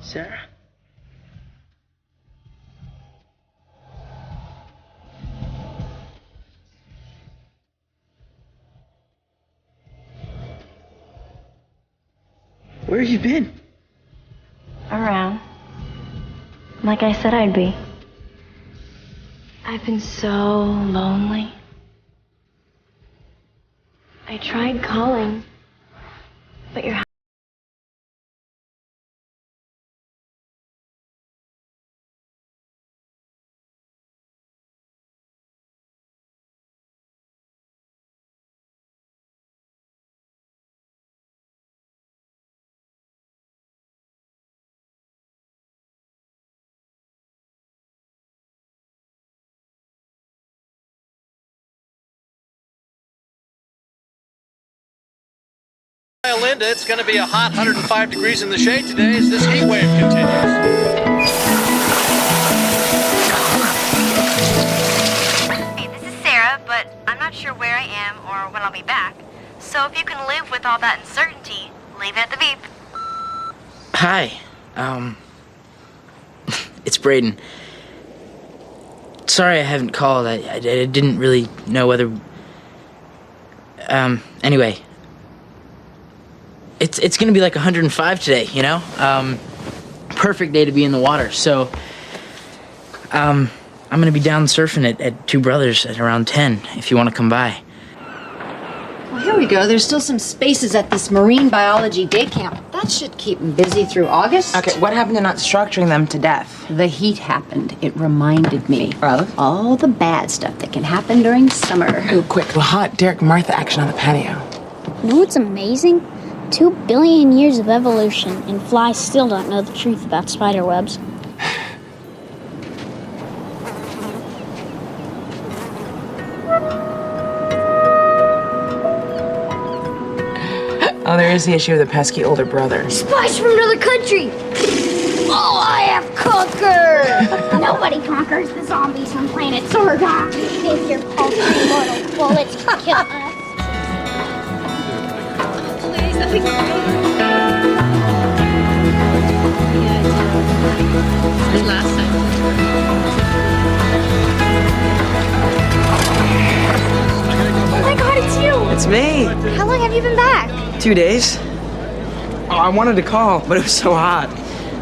Sara? Where have you been? Around. Like I said I'd be. I've been so lonely. I tried calling, but your Linda, it's going to be a hot 105 degrees in the shade today as this heat wave continues. Hey, this is Sara, but I'm not sure where I am or when I'll be back. So if you can live with all that uncertainty, leave it at the beep. Hi. It's Bradin. Sorry I haven't called. I didn't really know whether... Anyway. It's gonna be like 105 today, you know? Perfect day to be in the water, so... I'm gonna be down surfing at Two Brothers at around 10, if you wanna come by. Well, here we go. There's still some spaces at this marine biology day camp. That should keep them busy through August. Okay, what happened to not structuring them to death? The heat happened. It reminded me Of? all the bad stuff that can happen during summer. Oh, quick, the hot Derrick Martha action on the patio. You know what's amazing? 2 billion years of evolution, and flies still don't know the truth about spider webs. Oh, there is the issue of the pesky older brother. Spies from another country! Oh, I have conquered! Nobody conquers the zombies on planet Sorgon. If your paltry mortal bullets can kill us. Oh my god, it's you! It's me! How long have you been back? 2 days. Oh, I wanted to call, but it was so hot.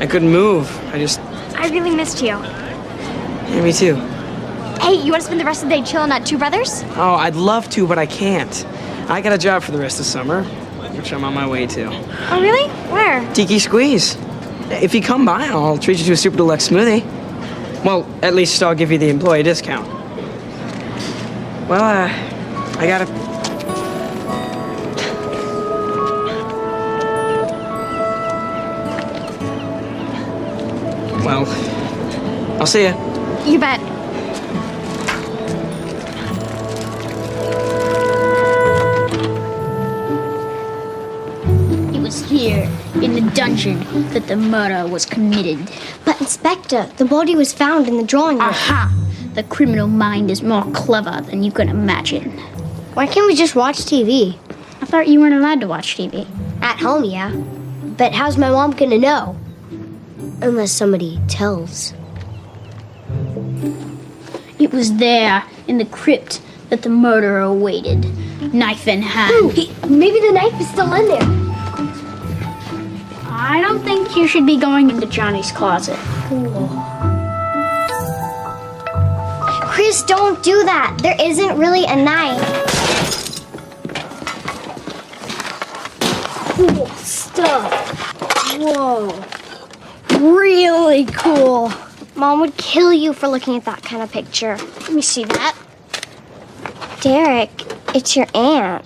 I couldn't move. I really missed you. Yeah, me too. Hey, you want to spend the rest of the day chilling at Two Brothers? Oh, I'd love to, but I can't. I got a job for the rest of summer, which I'm on my way to. Oh, really? Where? Tiki Squeeze. If you come by, I'll treat you to a super deluxe smoothie. Well, at least I'll give you the employee discount. Well, I gotta... Well, I'll see ya. You bet. It was here, in the dungeon, that the murder was committed. But Inspector, the body was found in the drawing room. Aha! The criminal mind is more clever than you can imagine. Why can't we just watch TV? I thought you weren't allowed to watch TV. At home, yeah. But how's my mom gonna know? Unless somebody tells. It was there, in the crypt, that the murderer waited, knife in hand. Ooh, maybe the knife is still in there. I don't think you should be going into Johnny's closet. Chris, don't do that. There isn't really a knife. Cool stuff. Whoa. Really cool. Mom would kill you for looking at that kind of picture. Let me see that. Derrick, it's your aunt.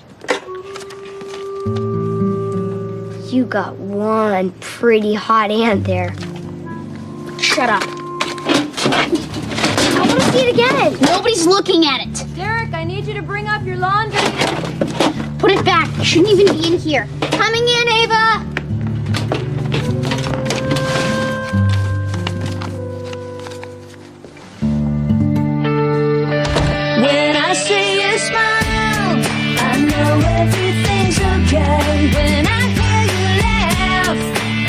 You got one pretty hot aunt there. Shut up. I want to see it again. Nobody's looking at it. Derrick, I need you to bring up your laundry. Put it back. It shouldn't even be in here. Coming in, Ava. When I see you smile, I know everything's okay. When I hear you laugh,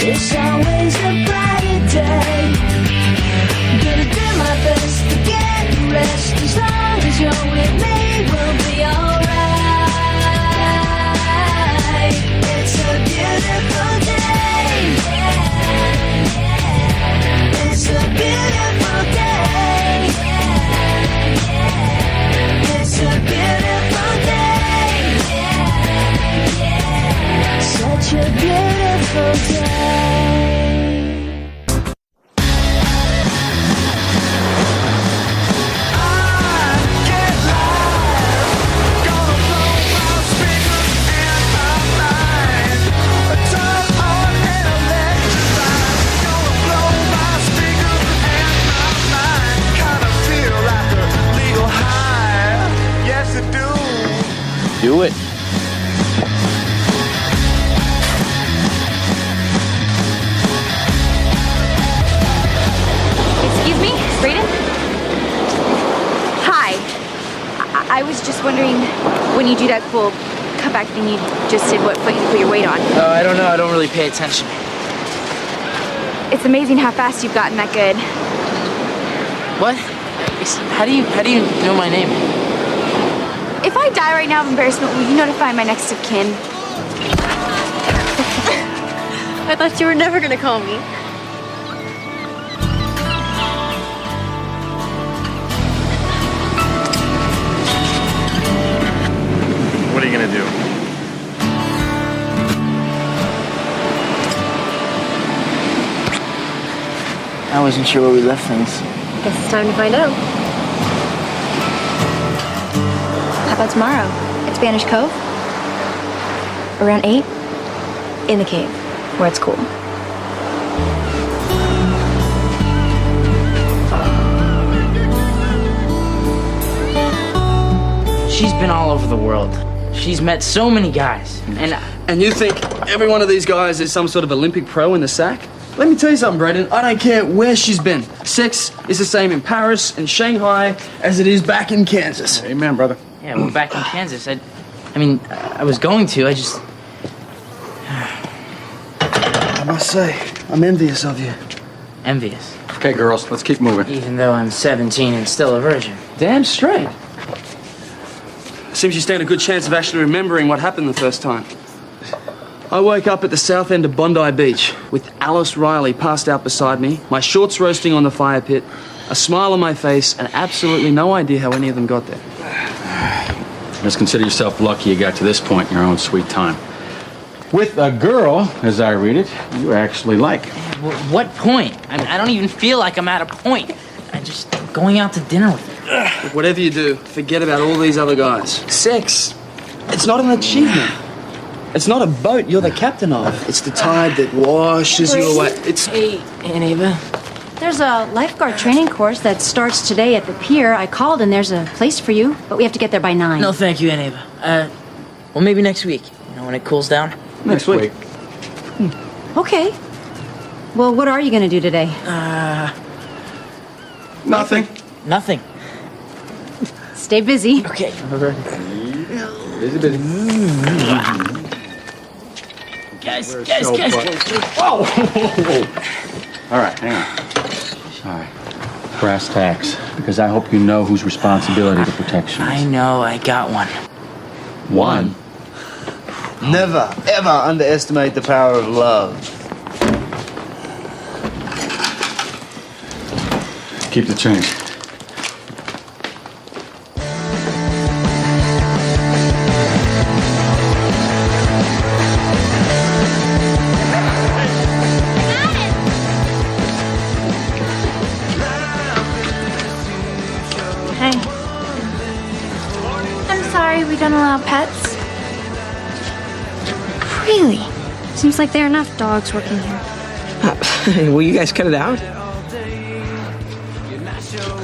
it's always a bright such a beautiful day. Do it. Excuse me, Bradin? Hi. I was just wondering, when you do that cool cutback thing you just did, what foot you put your weight on? Oh, I don't know. I don't really pay attention. It's amazing how fast you've gotten that good. What? How do you know my name? If I die right now of embarrassment, will you notify my next of kin? I thought you were never gonna call me. What are you gonna do? I wasn't sure where we left things. Guess it's time to find out. How about tomorrow? At Spanish Cove? Around 8? In the cave, where it's cool. She's been all over the world. She's met so many guys. And you think every one of these guys is some sort of Olympic pro in the sack? Let me tell you something, Bradin. I don't care where she's been. Sex is the same in Paris and Shanghai as it is back in Kansas. Amen, brother. Yeah, well, back in Kansas, I was going to, I just... I must say, I'm envious of you. Envious. Okay, girls, let's keep moving. Even though I'm 17 and still a virgin. Damn straight. Seems you stand a good chance of actually remembering what happened the first time. I woke up at the south end of Bondi Beach with Alice Riley passed out beside me, my shorts roasting on the fire pit, a smile on my face, and absolutely no idea how any of them got there. Just consider yourself lucky you got to this point in your own sweet time. With a girl, as I read it, you actually like. What point? I don't even feel like I'm at a point. I'm just going out to dinner with her. But whatever you do, forget about all these other guys. Sex, it's not an achievement. It's not a boat you're the captain of. It's the tide that washes you away. It's... Hey, Aunt Ava. There's a lifeguard training course that starts today at the pier. I called and there's a place for you, but we have to get there by 9. No, thank you, Aunt Ava. Well, maybe next week. You know, when it cools down. Next week. Okay. Well, what are you going to do today? Nothing. Nothing. Stay busy. Okay. Busy. Guys. Whoa! All right, hang on. All right. Brass tacks, because I hope you know whose responsibility the protection is. I know, I got one. One? Never, ever underestimate the power of love. Keep the change. Hey. I'm sorry we don't allow pets. Really? Seems like there are enough dogs working here. Will you guys cut it out?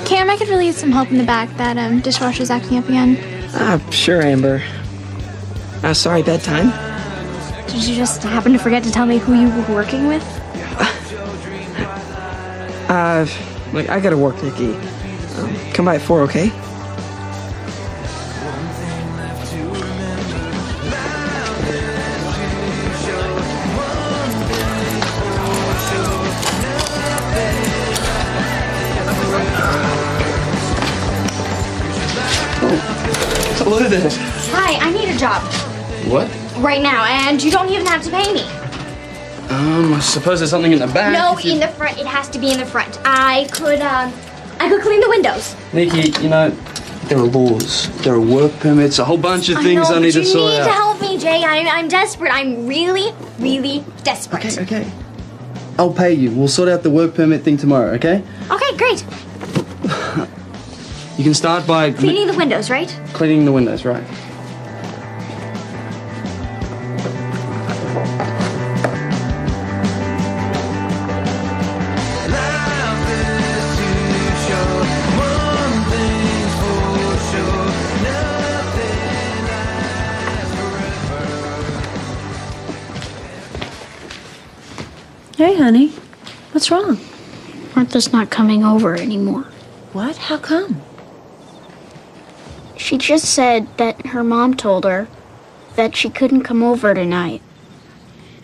Cam, I could really use some help in the back. That dishwasher's acting up again. Sure, Amber. Sorry, bedtime? Did you just happen to forget to tell me who you were working with? Like, I gotta work, Nikki. Come by at 4, okay? Hello there. Hi, I need a job. What? Right now, and you don't even have to pay me. I suppose there's something in the back. No, in the front. It has to be in the front. I could clean the windows. Nikki, you know, there are laws, there are work permits, a whole bunch of things I need to sort out. You need to help me, Jay. I'm desperate. I'm really, really desperate. Okay. I'll pay you. We'll sort out the work permit thing tomorrow, okay? Okay, great. You can start by... Cleaning the windows, right? Cleaning the windows, right. Hey, honey. What's wrong? Martha's not coming over anymore. What? How come? She just said that her mom told her that she couldn't come over tonight.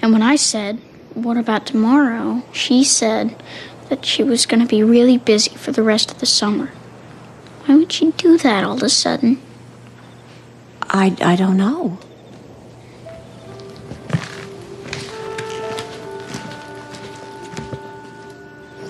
And when I said, what about tomorrow? She said that she was going to be really busy for the rest of the summer. Why would she do that all of a sudden? I don't know.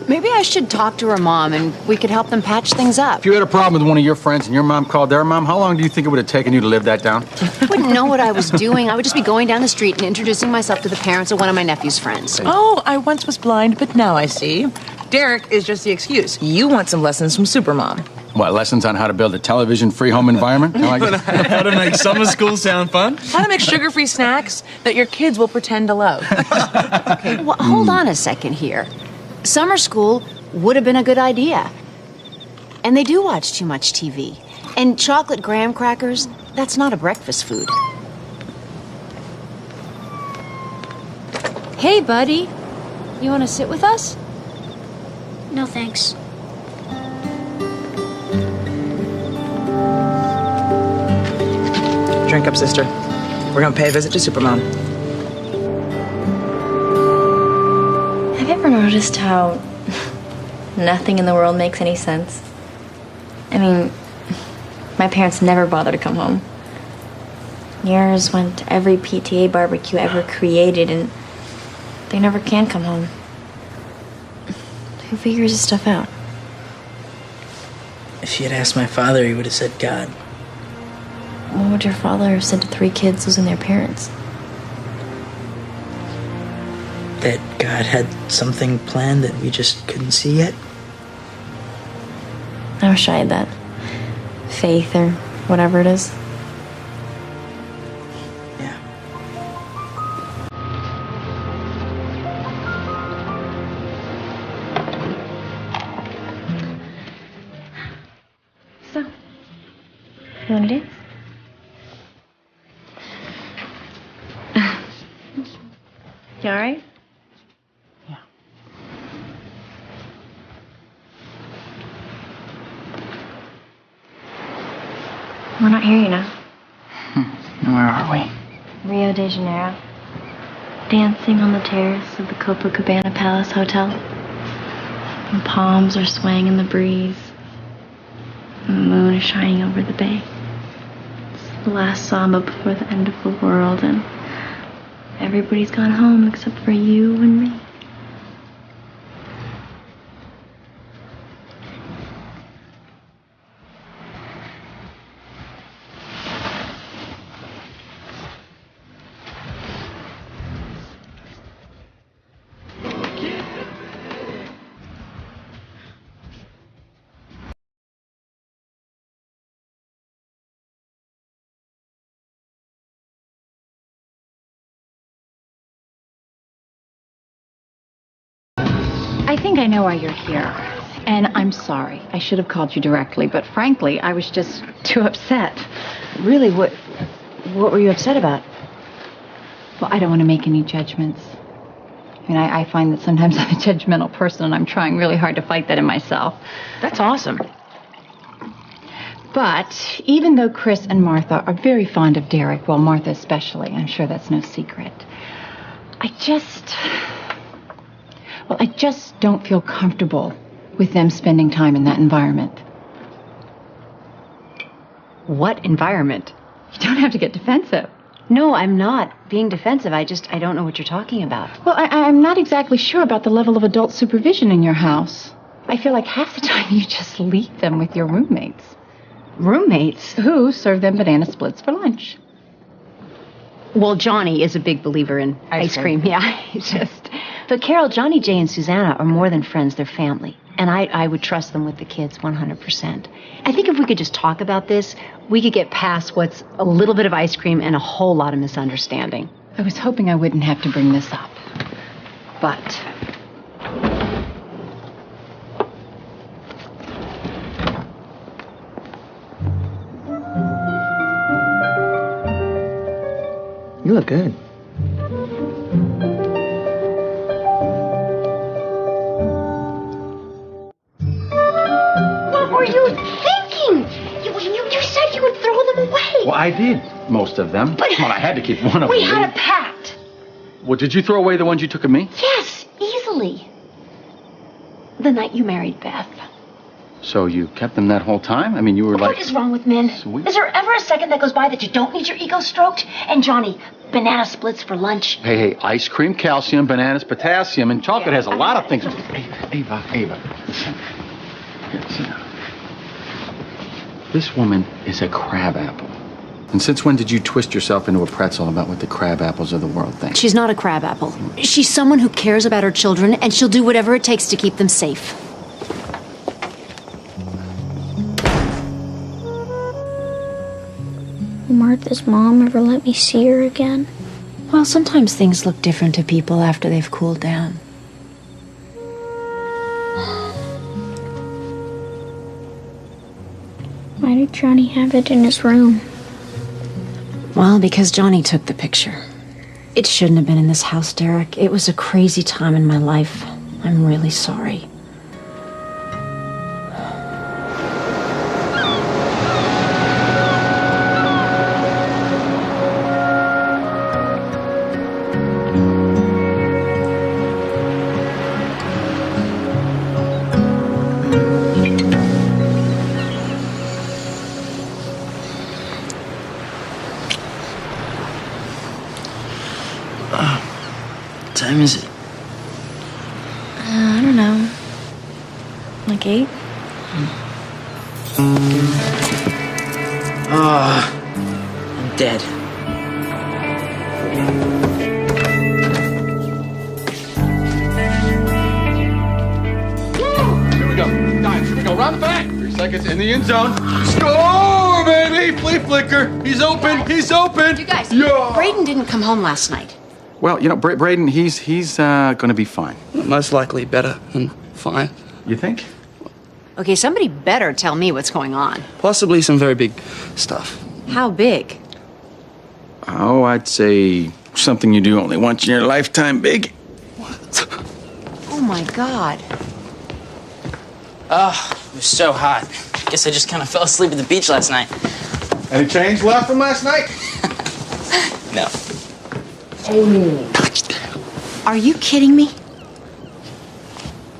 Maybe I should talk to her mom and we could help them patch things up. If you had a problem with one of your friends and your mom called their mom, how long do you think it would have taken you to live that down? I wouldn't know what I was doing. I would just be going down the street and introducing myself to the parents of one of my nephew's friends. Oh, I once was blind, but now I see. Derrick is just the excuse. You want some lessons from Supermom. What, lessons on how to build a television-free home environment? I like it. How to make summer school sound fun? How to make sugar-free snacks that your kids will pretend to love. Okay, well, hold on a second here. Summer school would have been a good idea. And they do watch too much TV. And chocolate graham crackers, that's not a breakfast food. Hey, buddy. You want to sit with us? No, thanks. Drink up, sister. We're gonna pay a visit to Supermom. Have you ever noticed how nothing in the world makes any sense? I mean, my parents never bothered to come home. Yours went to every PTA barbecue ever created, and they never can come home. Who figures this stuff out? If you had asked my father, he would have said God. What would your father have said to 3 kids losing their parents? That God had something planned that we just couldn't see yet. I wish I had that. Faith or whatever it is. Yeah. So, you want to dance? You all right? We're not here, you know. Where are we? Rio de Janeiro. Dancing on the terrace of the Copacabana Palace Hotel. And palms are swaying in the breeze. And the moon is shining over the bay. It's the last samba before the end of the world, and everybody's gone home except for you and me. I think I know why you're here, and I'm sorry. I should have called you directly, but frankly, I was just too upset. Really? What were you upset about? Well, I don't want to make any judgments. I mean, I find that sometimes I'm a judgmental person, and I'm trying really hard to fight that in myself. That's awesome. But even though Chris and Martha are very fond of Derrick, well, Martha especially, I'm sure that's no secret, I just don't feel comfortable with them spending time in that environment. What environment? You don't have to get defensive. No, I'm not being defensive. I don't know what you're talking about. Well, I'm not exactly sure about the level of adult supervision in your house. I feel like half the time you just leave them with your roommates. Roommates? Who serve them banana splits for lunch. Well, Johnny is a big believer in ice cream. Yeah, But Carol, Johnny, Jay, and Susannah are more than friends. They're family. And I would trust them with the kids 100%. I think if we could just talk about this, we could get past what's a little bit of ice cream and a whole lot of misunderstanding. I was hoping I wouldn't have to bring this up. But you look good. What were you thinking? You said you would throw them away. Well, I did. Most of them. But well, I had to keep one of them. We had a pact. Well, did you throw away the ones you took of me? Yes, easily. The night you married Beth. So you kept them that whole time? I mean, you were like... What is wrong with men? Sweet. Is there ever a second that goes by that you don't need your ego stroked? And Johnny, banana splits for lunch. Hey, ice cream, calcium, bananas, potassium, and chocolate has a lot of things. Ava, listen. Here, sit down. This woman is a crab apple. And since when did you twist yourself into a pretzel about what the crab apples of the world think? She's not a crab apple. She's someone who cares about her children, and she'll do whatever it takes to keep them safe. Will Martha's mom ever let me see her again? Well, sometimes things look different to people after they've cooled down. Why did Johnny have it in his room? Well, because Johnny took the picture. It shouldn't have been in this house, Derrick. It was a crazy time in my life. I'm really sorry. What time is it? I don't know. Like 8? I'm dead. Here we go. Guys, here we go. Run back. 3 seconds in the end zone. Score, baby. Flea flicker. He's open. He's open. You guys, yeah. Bradin didn't come home last night. Well, you know, Bradin, he's going to be fine. Most likely better than fine. You think? Okay, somebody better tell me what's going on. Possibly some very big stuff. How big? Oh, I'd say something you do only once in your lifetime, big. Oh, my God. It was so hot. Guess I just kind of fell asleep at the beach last night. Any change left from last night? No. Are you kidding me?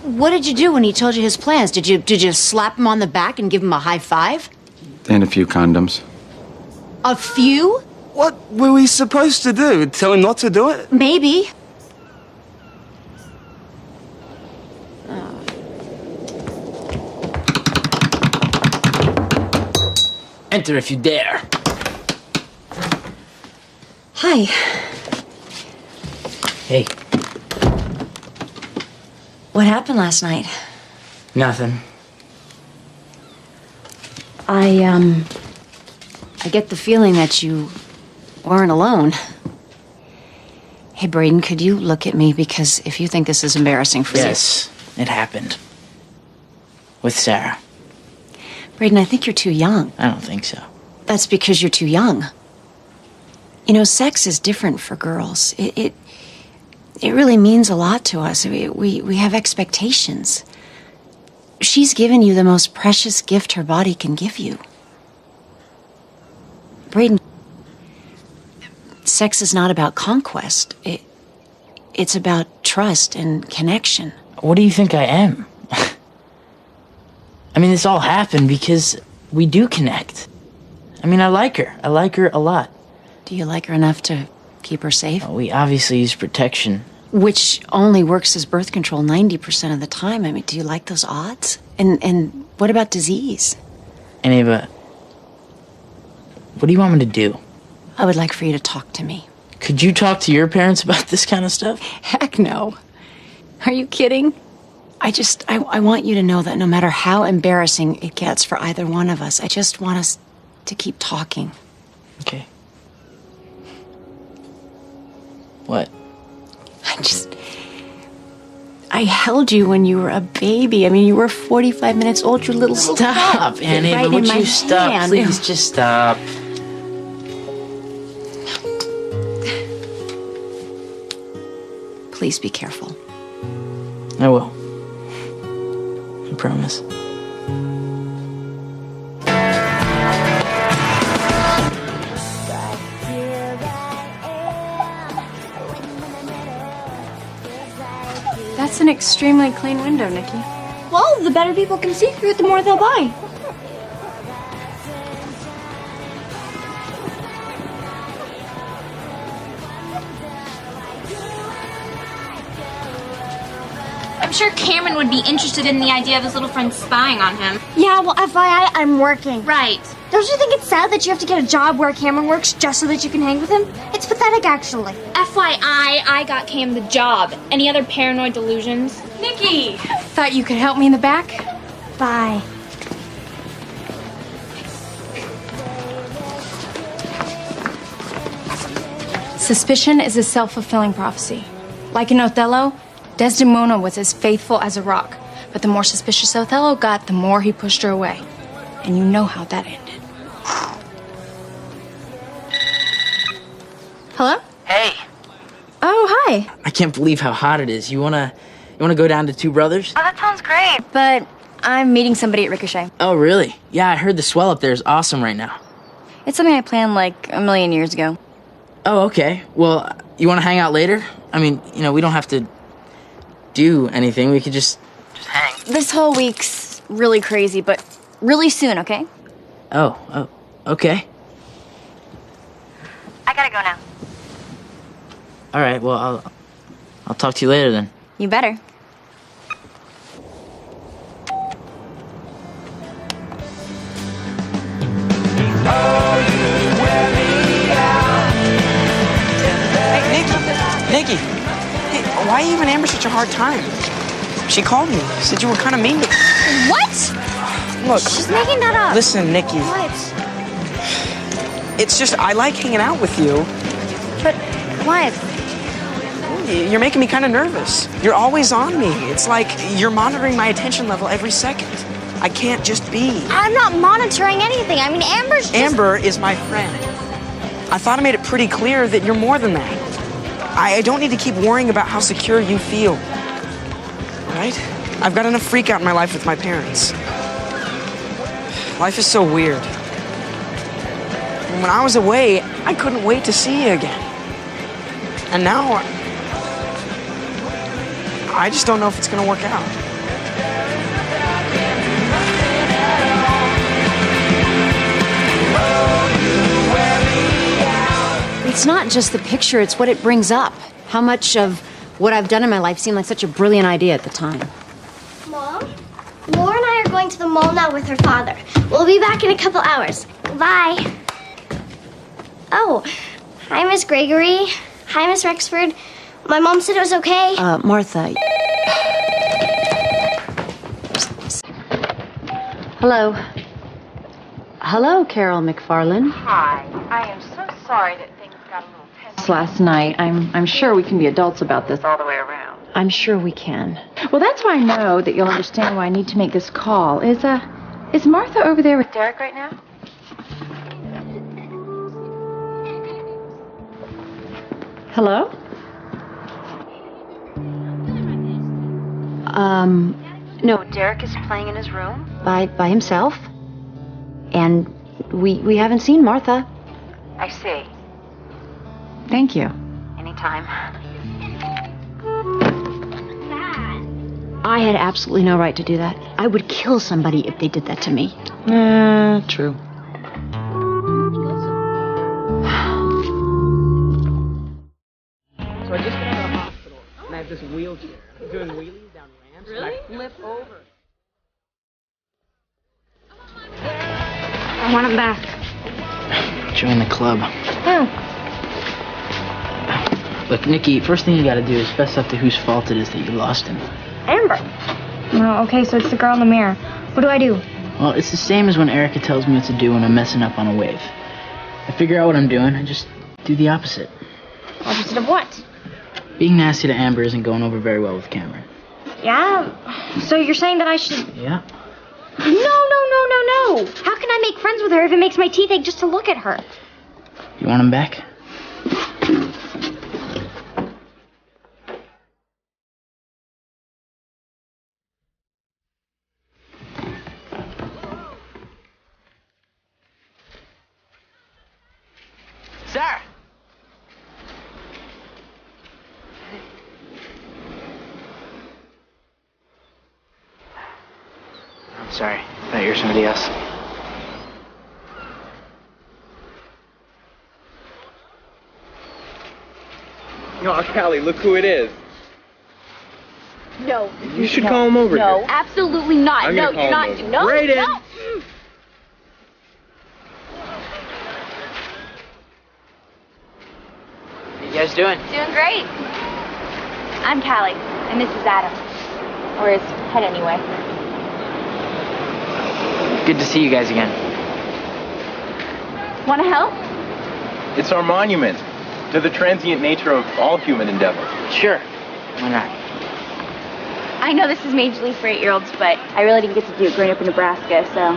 What did you do when he told you his plans? Did you slap him on the back and give him a high five? And a few condoms. A few? What were we supposed to do? Tell him not to do it? Maybe. Enter if you dare. Hi. Hey. What happened last night? Nothing. I get the feeling that you weren't alone. Hey, Bradin, could you look at me? Because if you think this is embarrassing for you... Yes, it happened. With Sara. Bradin, I think you're too young. I don't think so. That's because you're too young. You know, sex is different for girls. It really means a lot to us. We have expectations. She's given you the most precious gift her body can give you. Bradin, sex is not about conquest. It's about trust and connection. What do you think I am? I mean, this all happened because we do connect. I mean, I like her. I like her a lot. Do you like her enough to keep her safe? Well, we obviously use protection. Which only works as birth control 90% of the time. I mean, do you like those odds? And what about disease? And Ava, what do you want me to do? I would like for you to talk to me. Could you talk to your parents about this kind of stuff? Heck no. Are you kidding? I want you to know that no matter how embarrassing it gets for either one of us, I just want us to keep talking. Okay. What? I held you when you were a baby. I mean, you were 45 minutes old, your little Stop, Annie. Right Would in my you stop? hand. Please, just stop. Please be careful. I will. I promise. That's an extremely clean window, Nikki. Well, the better people can see through it, the more they'll buy. I'm sure Cameron would be interested in the idea of his little friend spying on him. Yeah, well, FYI, I'm working. Right. Don't you think it's sad that you have to get a job where Cameron works just so that you can hang with him? It's pathetic, actually. FYI, I got Cam the job. Any other paranoid delusions? Nikki! Thought you could help me in the back? Bye. Suspicion is a self-fulfilling prophecy. Like in Othello, Desdemona was as faithful as a rock. But the more suspicious Othello got, the more he pushed her away. And you know how that ended. Hello? Hey. Oh, hi. I can't believe how hot it is. You wanna go down to Two Brothers? Oh, that sounds great. But I'm meeting somebody at Ricochet. Oh, really? Yeah, I heard the swell up there is awesome right now. It's something I planned like a million years ago. Oh, okay. Well, you wanna hang out later? I mean, we don't have to do anything. We could just hang. This whole week's really crazy, but really soon, okay? Oh, okay. I gotta go now. All right, well, I'll talk to you later then. You better. Nikki! Hey, why even Amber such a hard time? She called me, said you were kind of mean to me. What? Look. She's making that up. Listen, Nikki. What? It's just, I like hanging out with you. But what? You're making me kind of nervous. You're always on me. It's like you're monitoring my attention level every second. I can't just be. I'm not monitoring anything. I mean, Amber is my friend. I thought I made it pretty clear that you're more than that. I don't need to keep worrying about how secure you feel. Right? I've got enough freak out in my life with my parents. Life is so weird. When I was away, I couldn't wait to see you again. And now, I just don't know if it's gonna work out. It's not just the picture, it's what it brings up. How much of what I've done in my life seemed like such a brilliant idea at the time. Mom, Laura and I are going to the mall now with her father. We'll be back in a couple hours. Bye. Oh, hi, Miss Gregory. Hi, Miss Rexford. My mom said it was okay. Martha. Hello. Hello, Carol McFarlane. Hi. I am so sorry that things got a little tense last night. I'm sure we can be adults about this all the way around. I'm sure we can. Well, that's why I know that you'll understand why I need to make this call. Is Martha over there with Derrick right now? Hello? No, Derrick is playing in his room by himself. And we haven't seen Martha. I see. Thank you. Anytime. I had absolutely no right to do that. I would kill somebody if they did that to me. True. So I just got out of the hospital, and I have this wheelchair. I'm doing wheelies down ramps, and I flip over. I want it back. Join the club. Oh. Look, Nikki, first thing you gotta do is fess up to whose fault it is that you lost him. Amber. Oh, okay, so it's the girl in the mirror. What do I do? Well, it's the same as when Erica tells me what to do when I'm messing up on a wave. I figure out what I'm doing, I just do the opposite. Opposite of what? Being nasty to Amber isn't going over very well with Cameron. Yeah? So you're saying that I should... Yeah? No. How can I make friends with her if it makes my teeth ache just to look at her? You want him back? Sara! I'm sorry. I thought you were somebody else. Oh, Callie, look who it is. No. You should call him over No, here. absolutely not. I'm No, gonna you're call not. him over. No, Bradin. no. How you guys doing? Doing great. I'm Callie, and this is Adam. Or his head, anyway. Good to see you guys again. Want to help? It's our monument to the transient nature of all human endeavor. Sure. Why not? I know this is Major League for 8-year-olds, but I really didn't get to do it growing up in Nebraska, so...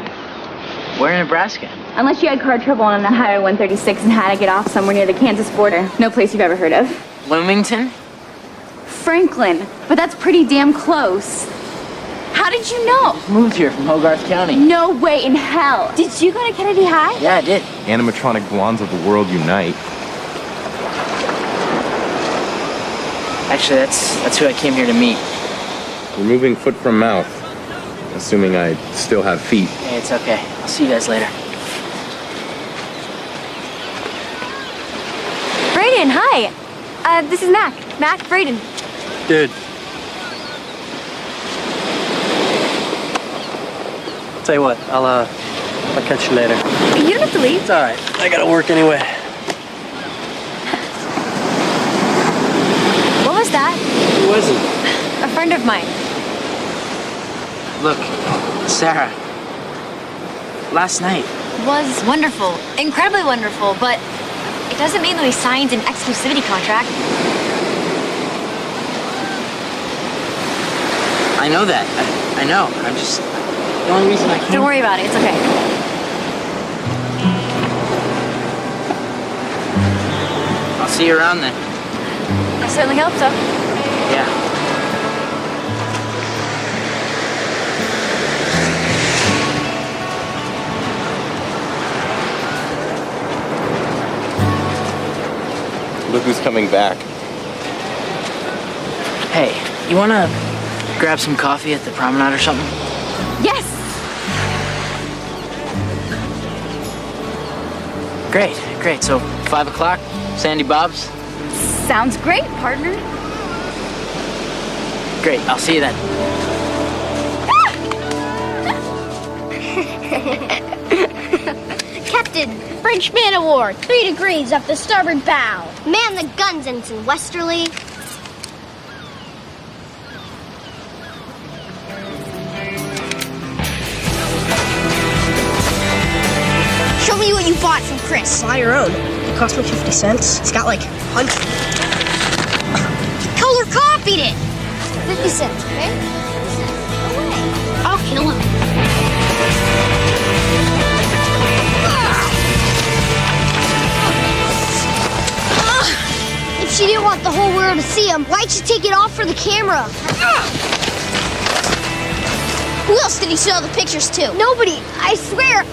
Where in Nebraska? Unless you had car trouble on Highway 136 and had to get off somewhere near the Kansas border. No place you've ever heard of. Bloomington? Franklin. But that's pretty damn close. How did you know? Moved here from Hogarth County. No way in hell. Did you go to Kennedy High? Yeah, I did. Animatronic blondes of the world unite. Actually, that's who I came here to meet. Removing foot from mouth. Assuming I still have feet. Hey, it's okay. I'll see you guys later. Bradin, hi. This is Mac. Mac, Bradin. Dude. Tell you what, I'll catch you later. You don't have to leave. It's all right. I gotta work anyway. What was that? Who was it? A friend of mine. Look, Sara. Last night. Was wonderful. Incredibly wonderful, but it doesn't mean that we signed an exclusivity contract. I know that. I know. I'm just... The only reason I can't... Don't worry about it. It's okay. I'll see you around then. I certainly hope so. Yeah. Look who's coming back. Hey, you wanna grab some coffee at the promenade or something? Yes! Great. So, 5 o'clock, Sandy Bob's? Sounds great, partner. Great, I'll see you then. Captain, Frenchman Award, 3 degrees off the starboard bow. Man the guns, Ensign Westerly. Show me what you bought from Chris. Buy your own. It cost me 50 cents. It's got like 100. He color copied it. 50 cents, okay? No way. I'll kill him. If she didn't want the whole world to see him, why'd she take it off for the camera? Who else did he show the pictures to? Nobody. I swear.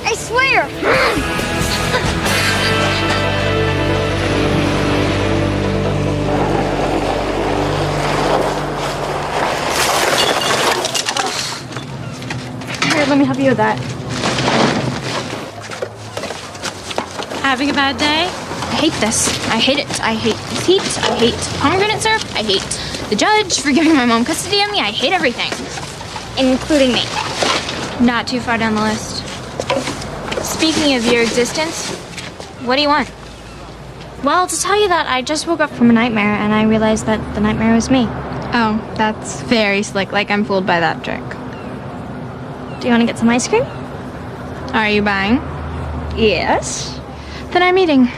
Here, let me help you with that. Having a bad day? I hate this. I hate it. I hate this heat. I hate pomegranate syrup. I hate the judge for giving my mom custody of me. I hate everything, including me. Not too far down the list. Speaking of your existence, what do you want? Well, to tell you that, I just woke up from a nightmare and I realized that the nightmare was me. Oh, that's very slick. Like I'm fooled by that trick. Do you want to get some ice cream? Are you buying? Yes. Then I'm eating.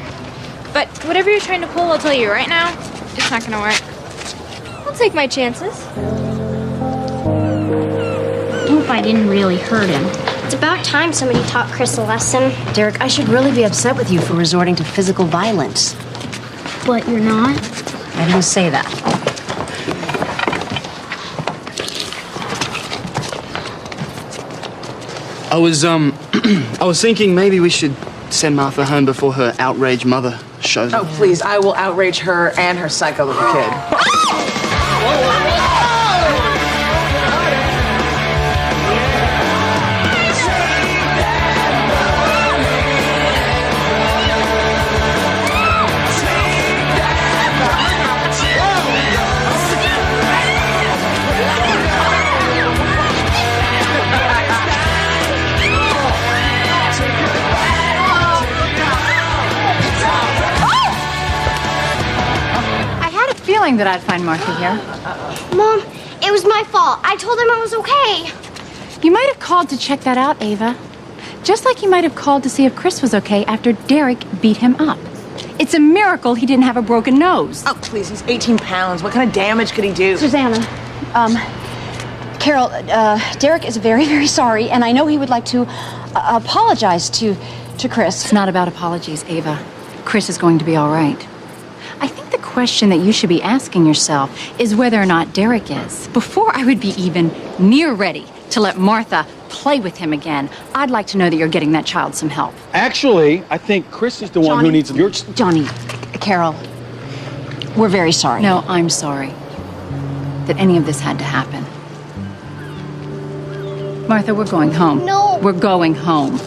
But whatever you're trying to pull, I'll tell you right now, it's not gonna work. I'll take my chances. I hope I didn't really hurt him. It's about time somebody taught Chris a lesson. Derrick, I should really be upset with you for resorting to physical violence. But you're not? I didn't say that. I was thinking maybe we should send Martha home before her outraged mother shows up. Oh, please, I will outrage her and her psycho little kid. That I'd find Martha here. Mom, it was my fault. I told him I was okay. You might have called to check that out, Ava. Just like you might have called to see if Chris was okay after Derrick beat him up. It's a miracle he didn't have a broken nose. Oh, please, he's 18 pounds. What kind of damage could he do? Susannah, Carol, Derrick is very, very sorry, and I know he would like to apologize to Chris. It's not about apologies, Ava. Chris is going to be all right. I think the question that you should be asking yourself is whether or not Derrick is. Before I would be even near ready to let Martha play with him again, I'd like to know that you're getting that child some help. Actually, I think Chris is the one who needs your... Johnny, Carol, we're very sorry. No, I'm sorry that any of this had to happen. Martha, we're going home. No. We're going home.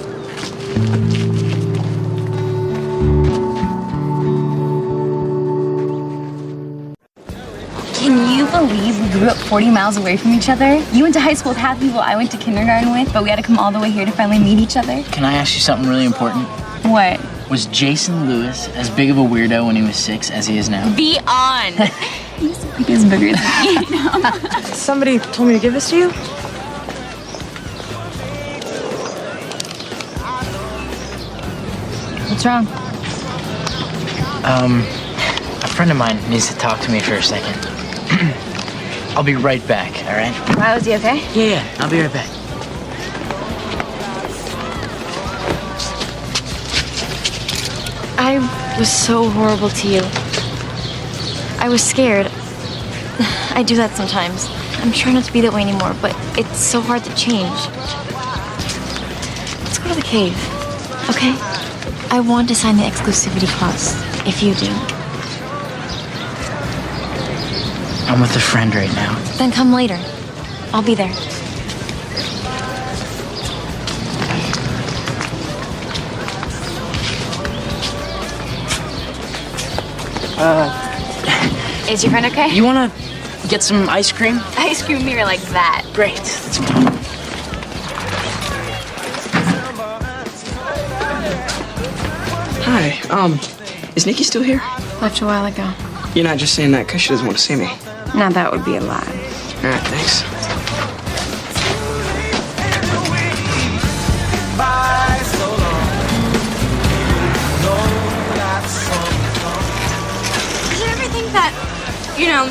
Can you believe we grew up 40 miles away from each other? You went to high school with half the people I went to kindergarten with, but we had to come all the way here to finally meet each other. Can I ask you something really important? What? Was Jason Lewis as big of a weirdo when he was 6 as he is now? Be on! He's bigger than me. Somebody told me to give this to you. What's wrong? A friend of mine needs to talk to me for a second. I'll be right back, all right? Why, was he okay? Yeah, I'll be right back. I was so horrible to you. I was scared. I do that sometimes. I'm trying not to be that way anymore, but it's so hard to change. Let's go to the cave, okay? I want to sign the exclusivity clause, if you do. I'm with a friend right now. Then come later. I'll be there. Is your friend okay? You wanna get some ice cream? Ice cream mirror like that. Great. Let's go. Hi, is Nikki still here? Left a while ago. You're not just saying that because she doesn't want to see me. Now that would be a lie. All right, thanks. Did you ever think that, you know,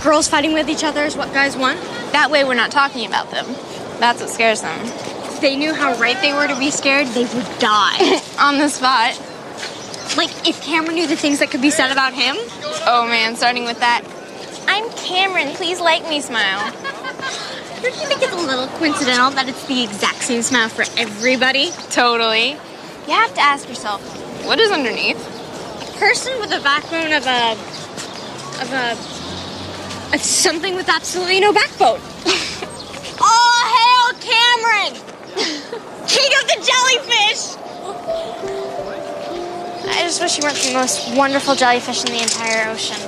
girls fighting with each other is what guys want? That way we're not talking about them. That's what scares them. If they knew how right they were to be scared, they would die. On the spot. Like, if Cameron knew the things that could be said about him? Oh man, starting with that. I'm Cameron, please like me smile. Don't you think it's a little coincidental that it's the exact same smile for everybody? Totally. You have to ask yourself, what is underneath? A person with a backbone of something with absolutely no backbone. Oh, hail Cameron! King of the jellyfish! I just wish you weren't the most wonderful jellyfish in the entire ocean.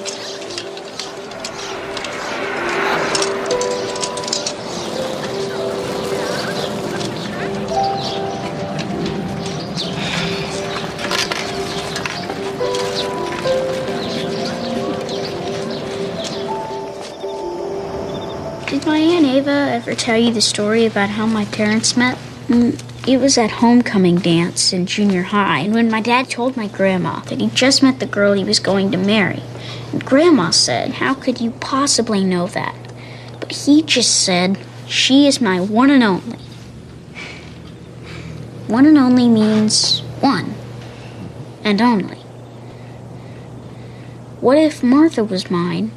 Did my Aunt Ava ever tell you the story about how my parents met? It was at homecoming dance in junior high, and when my dad told my grandma that he just met the girl he was going to marry, and Grandma said, "How could you possibly know that?" But he just said, "She is my one and only." One and only means one and only. What if Martha was mine,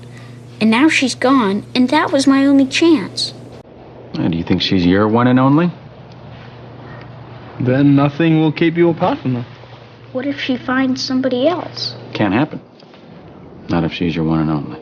and now she's gone, and that was my only chance? Do you think she's your one and only? Then nothing will keep you apart from her. What if she finds somebody else? Can't happen. Not if she's your one and only.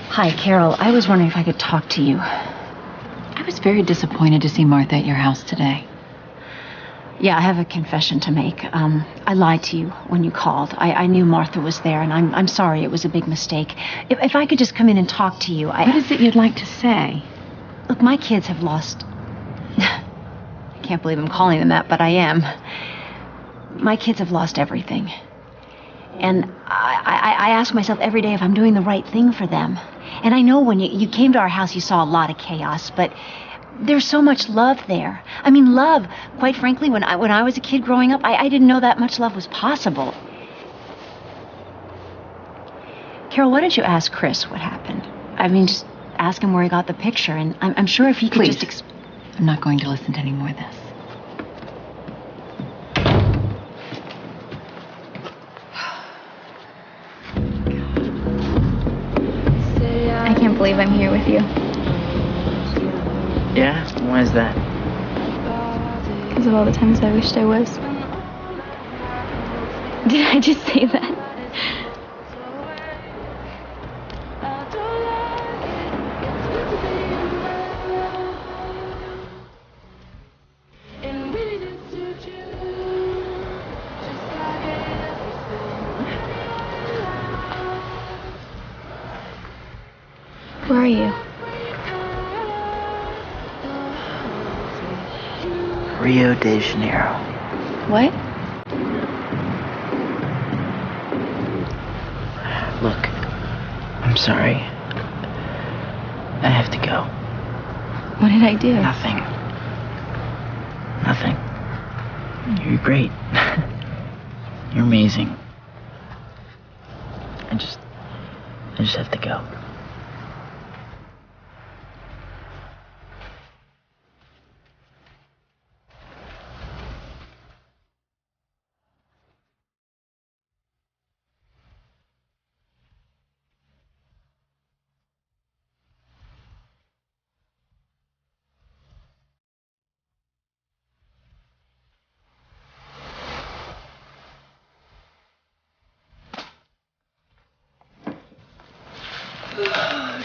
Hi, Carol. I was wondering if I could talk to you. I was very disappointed to see Martha at your house today. Yeah, I have a confession to make. I lied to you when you called. I knew Martha was there, and I'm sorry. It was a big mistake. If I could just come in and talk to you, What is it you'd like to say? Look, my kids have lost... I can't believe I'm calling them that, but I am. My kids have lost everything. And I ask myself every day if I'm doing the right thing for them. And I know when you came to our house, you saw a lot of chaos, but there's so much love there. I mean, love, quite frankly, when I was a kid growing up, I didn't know that much love was possible. Carol, why don't you ask Chris what happened? I mean, just ask him where he got the picture, and I'm sure if he could just... I'm not going to listen to any more of this. I can't believe I'm here with you. Yeah? Why is that? Because of all the times I wished I was. Did I just say that? Where are you? Rio de Janeiro. What? Look, I'm sorry. I have to go. What did I do? Nothing. Nothing. You're great. You're amazing. I just have to go.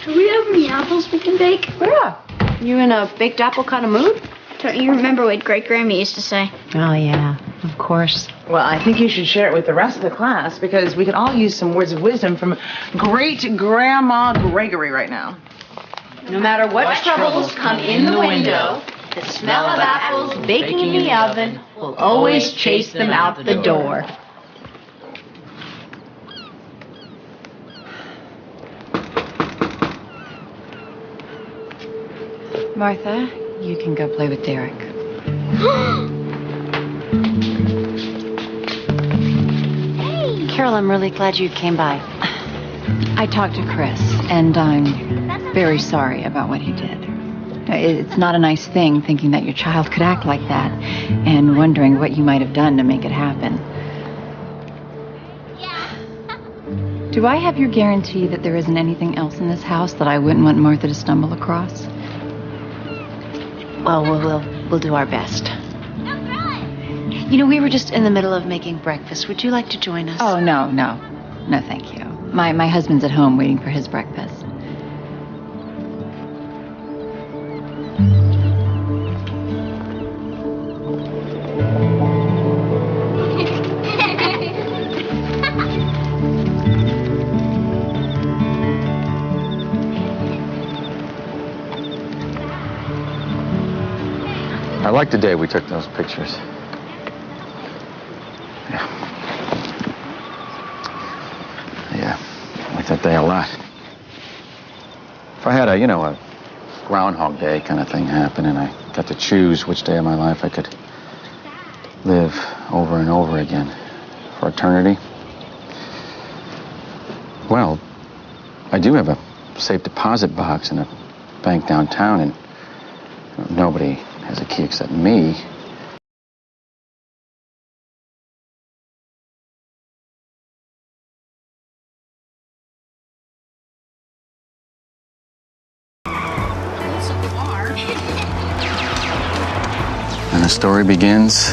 Do we have any apples we can bake? Yeah. You in a baked apple kind of mood? Don't you remember what Great Grammy used to say? Oh, yeah. Of course. Well, I think you should share it with the rest of the class because we could all use some words of wisdom from Great Grandma Gregory right now. No matter what troubles come in the window, the smell of apples baking in the oven will always chase them out the door. Martha, you can go play with Derrick. Carol, I'm really glad you came by. I talked to Chris, and I'm very sorry about what he did. It's not a nice thing thinking that your child could act like that and wondering what you might have done to make it happen. Do I have your guarantee that there isn't anything else in this house that I wouldn't want Martha to stumble across? Well, we'll do our best. You know, we were just in the middle of making breakfast. Would you like to join us? Oh, no, thank you. My husband's at home waiting for his breakfast. like the day we took those pictures. Yeah, I like that day a lot. If I had a, a Groundhog Day kind of thing happen and I got to choose which day of my life I could live over and over again for eternity, well, I do have a safe deposit box in a bank downtown, and nobody has a key except me. And the story begins